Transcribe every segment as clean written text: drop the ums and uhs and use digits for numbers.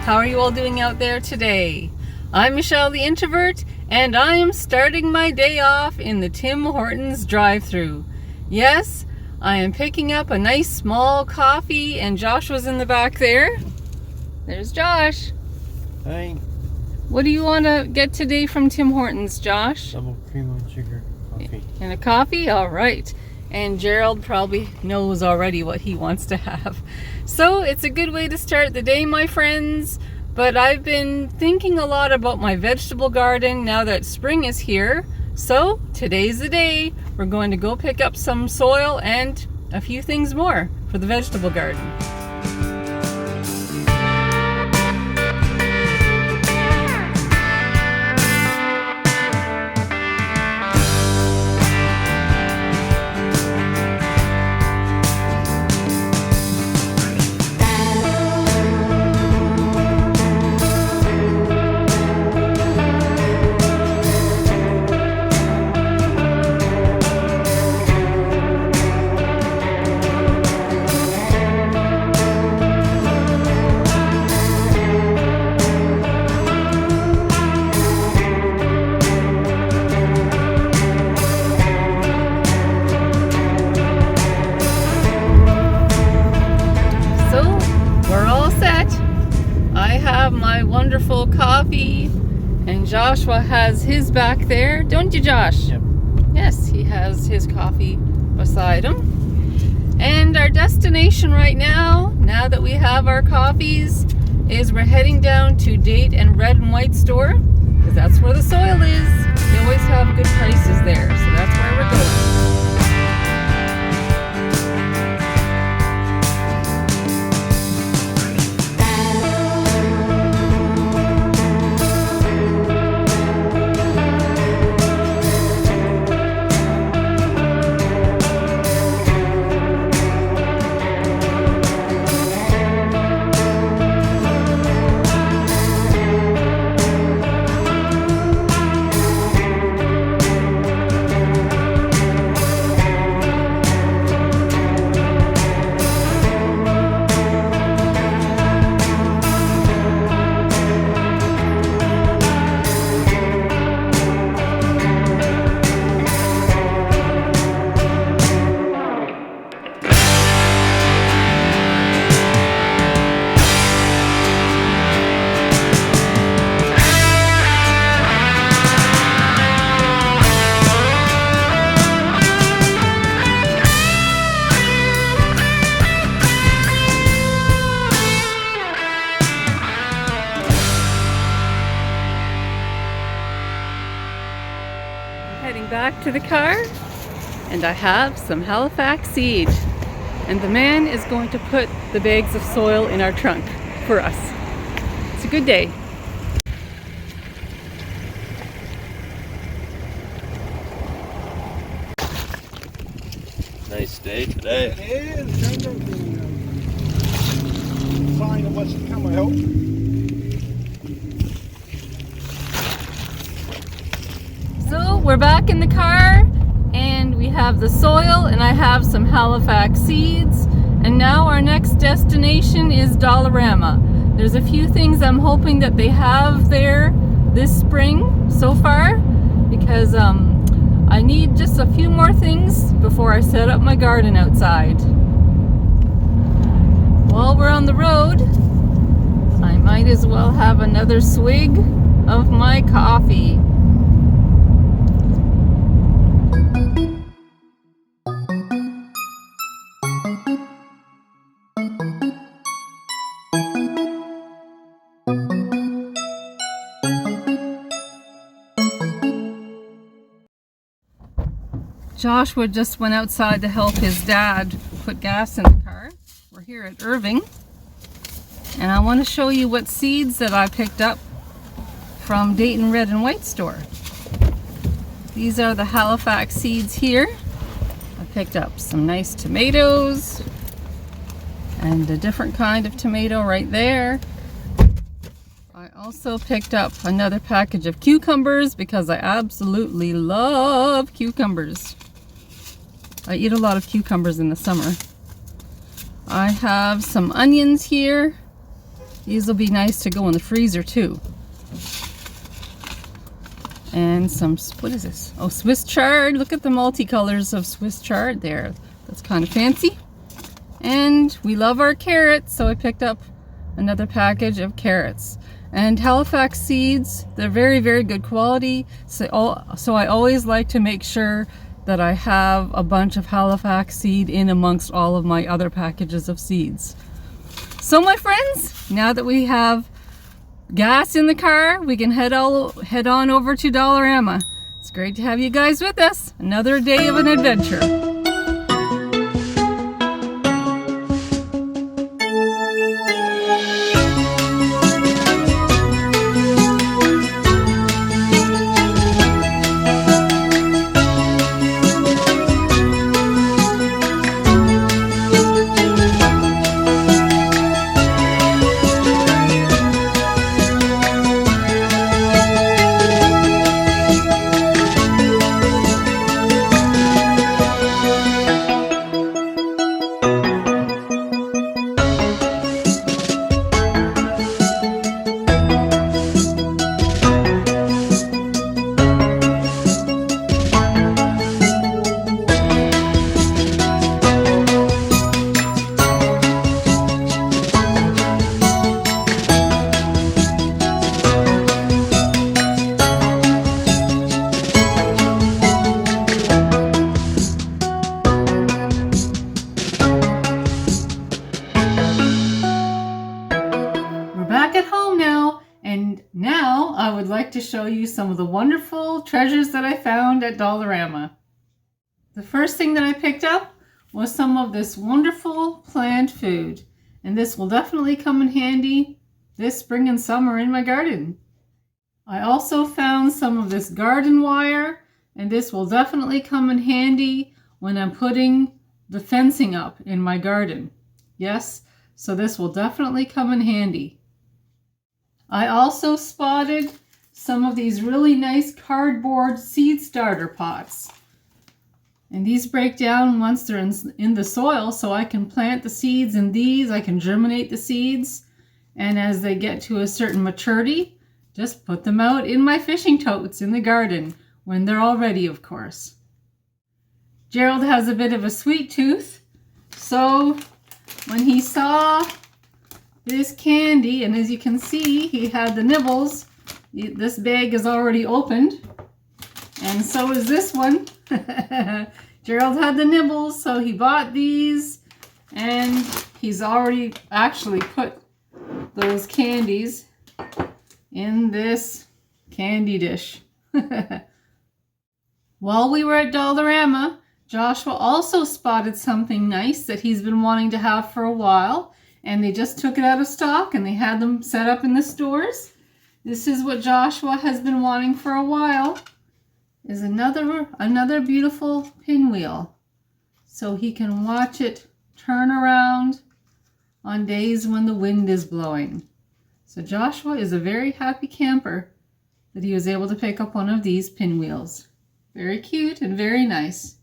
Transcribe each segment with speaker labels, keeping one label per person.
Speaker 1: How are you all doing out there today? I'm Michelle the Introvert, and I am starting my day off in the Tim Hortons drive-thru. Yes, I am picking up a nice small coffee, and Joshua's in the back there. There's Josh.
Speaker 2: Hi.
Speaker 1: What do you want to get today from Tim Hortons, Josh?
Speaker 2: Double cream and sugar coffee.
Speaker 1: And a coffee? All right. And Gerald probably knows already what he wants to have. So it's a good way to start the day, my friends. But I've been thinking a lot about my vegetable garden now that spring is here. So today's the day. We're going to go pick up some soil and a few things more for the vegetable garden. My wonderful coffee, and Joshua has his back there, don't you, Josh?
Speaker 2: Yep.
Speaker 1: Yes, he has his coffee beside him. And our destination right now that we have our coffees, is we're heading down to Date and Red and White store, because that's where the soil is. They always have good prices there, so that's where we're going. Heading back to the car, and I have some Halifax seed, and the man is going to put the bags of soil in our trunk for us. It's a good day.
Speaker 2: Nice day today.
Speaker 3: It is. Sign of what's to come, I hope.
Speaker 1: So we're back in the car, and we have the soil, and I have some Halifax seeds, and now our next destination is Dollarama. There's a few things I'm hoping that they have there this spring so far, because I need just a few more things before I set up my garden outside. While we're on the road, I might as well have another swig of my coffee. Joshua just went outside to help his dad put gas in the car. We're here at Irving, and I want to show you what seeds that I picked up from Dayton Red and White store. These are the Halifax seeds here. I picked up some nice tomatoes and a different kind of tomato right there. I also picked up another package of cucumbers because I absolutely love cucumbers. I eat a lot of cucumbers in the summer. I have some onions here, These will be nice to go in the freezer too. And some, what is this? Oh, Swiss chard. Look at the multicolors of Swiss chard there. That's kind of fancy. And we love our carrots, so I picked up another package of carrots. And Halifax seeds, they're very, very good quality. So I always like to make sure that I have a bunch of Halifax seed in amongst all of my other packages of seeds. So my friends, now that we have gas in the car, we can head on over to Dollarama. It's great to have you guys with us. Another day of an adventure. I would like to show you some of the wonderful treasures that I found at Dollarama. The first thing that I picked up was some of this wonderful plant food, and this will definitely come in handy this spring and summer in my garden. I also found some of this garden wire, and this will definitely come in handy when I'm putting the fencing up in my garden. Yes, so this will definitely come in handy. I also spotted some of these really nice cardboard seed starter pots. And these break down once they're in the soil, so I can plant the seeds in these. I can germinate the seeds. And as they get to a certain maturity, just put them out in my fishing totes in the garden, when they're all ready, of course. Gerald has a bit of a sweet tooth, so when he saw this candy, and as you can see, he had the nibbles. This bag is already opened, and so is this one. Gerald had the nibbles, so he bought these, and he's already actually put those candies in this candy dish. While we were at Dollarama, Joshua also spotted something nice that he's been wanting to have for a while, and they just took it out of stock and they had them set up in the stores. This is what Joshua has been wanting for a while, is another beautiful pinwheel, so he can watch it turn around on days when the wind is blowing. So Joshua is a very happy camper that he was able to pick up one of these pinwheels. Very cute and very nice.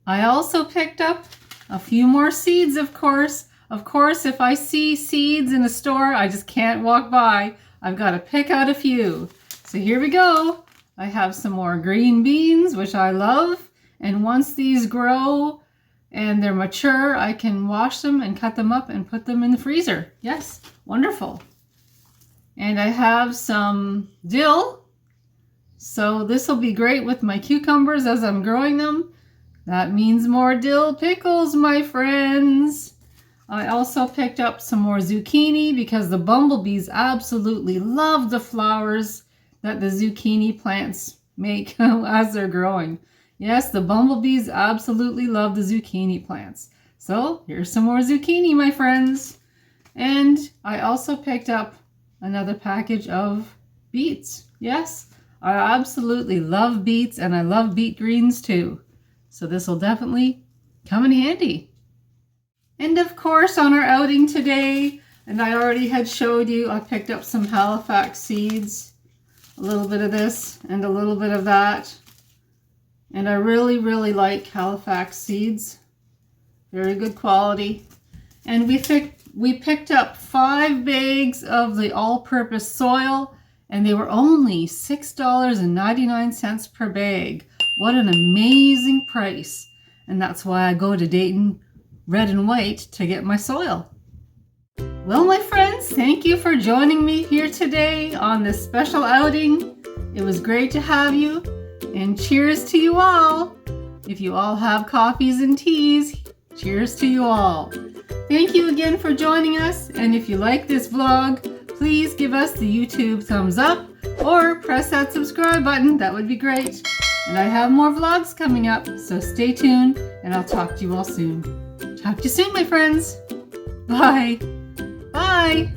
Speaker 1: I also picked up a few more seeds, of course. Of course, if I see seeds in a store, I just can't walk by. I've got to pick out a few. So here we go. I have some more green beans, which I love. And once these grow and they're mature, I can wash them and cut them up and put them in the freezer. Yes, wonderful. And I have some dill. So this will be great with my cucumbers as I'm growing them. That means more dill pickles, my friends. I also picked up some more zucchini because the bumblebees absolutely love the flowers that the zucchini plants make as they're growing. Yes, the bumblebees absolutely love the zucchini plants. So here's some more zucchini, my friends. And I also picked up another package of beets. Yes, I absolutely love beets, and I love beet greens too. So this will definitely come in handy. And of course, on our outing today, and I already had showed you, I picked up some Halifax seeds. A little bit of this and a little bit of that. And I really, really like Halifax seeds. Very good quality. And we picked up 5 bags of the all-purpose soil, and they were only $6.99 per bag. What an amazing price. And that's why I go to Dayton Red and White to get my soil. Well, my friends, thank you for joining me here today on this special outing. It was great to have you, and cheers to you all. If you all have coffees and teas, cheers to you all. Thank you again for joining us, and if you like this vlog, please give us the YouTube thumbs up or press that subscribe button. That would be great. And I have more vlogs coming up, so stay tuned, and I'll talk to you all soon. Talk to you soon, my friends. Bye. Bye.